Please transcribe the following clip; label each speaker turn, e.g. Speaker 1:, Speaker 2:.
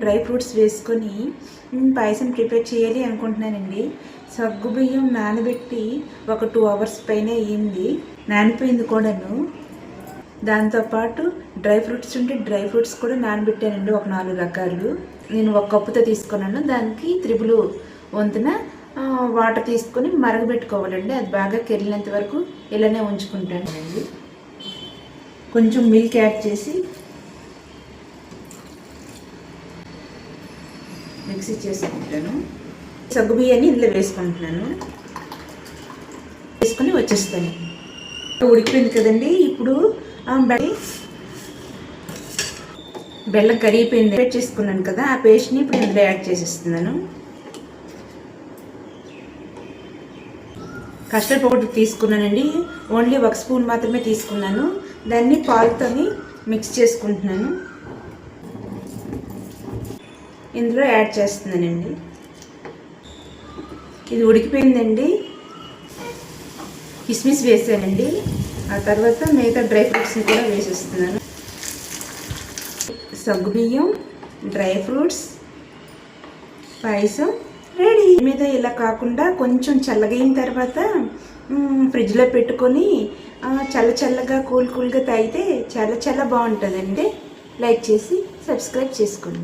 Speaker 1: Dry fruits వేసుకొని పాయసం prepare చేయాలి అనుకుంటున్నానండి. సగ్గుబియ్యం నానబెట్టి ఒక 2 అవర్స్ పైన అయ్యింది, నానిపోయింది కూడాను. దాంతోపాటు డ్రై ఫ్రూట్స్ ఉంటే డ్రై ఫ్రూట్స్ కూడా నానబెట్టానండి, ఒక 4 రకాలు. నేను 1 కప్పుతో తీసుకున్నాను. దానికి 3 వంతున వాటర్ తీసుకొని మరగబెట్టుకోవాలండి. అది బాగా కెరిలేంత వరకు ఇలానే ఉంచుకుంటానండి. కొంచెం మిల్క్ యాడ్ చేసి మిక్సీ చేసుకుంటాను. సగ్గుబియ్యాన్ని ఇందులో వేసుకుంటున్నాను. వేసుకొని వచ్చేస్తాను. ఉడికిపోయింది కదండి. ఇప్పుడు బెల్లం కరిగిపోయింది, యాడ్ చేసుకున్నాను కదా, ఆ పేస్ట్ని ఇప్పుడు ఇందులో యాడ్ చేసేస్తున్నాను. కస్టర్డ్ పౌడర్ తీసుకున్నానండి, ఓన్లీ 1 స్పూన్ మాత్రమే తీసుకున్నాను. దాన్ని పాలుతోని మిక్స్ చేసుకుంటున్నాను. ఇందులో యాడ్ చేస్తున్నానండి. ఇది ఉడికిపోయిందండి. కిస్మిస్ వేసానండి. ఆ తర్వాత మిగతా డ్రై ఫ్రూట్స్ని కూడా వేసేస్తున్నాను. సగ్గుబియ్యం, డ్రై ఫ్రూట్స్ పాయసం రెడీ. మీద ఇలా కాకుండా కొంచెం చల్లగైన తర్వాత ఫ్రిడ్జ్లో పెట్టుకొని చల్లగా కూల్గా తాగితే చాలా బాగుంటుందండి. లైక్ చేసి సబ్స్క్రైబ్ చేసుకోండి.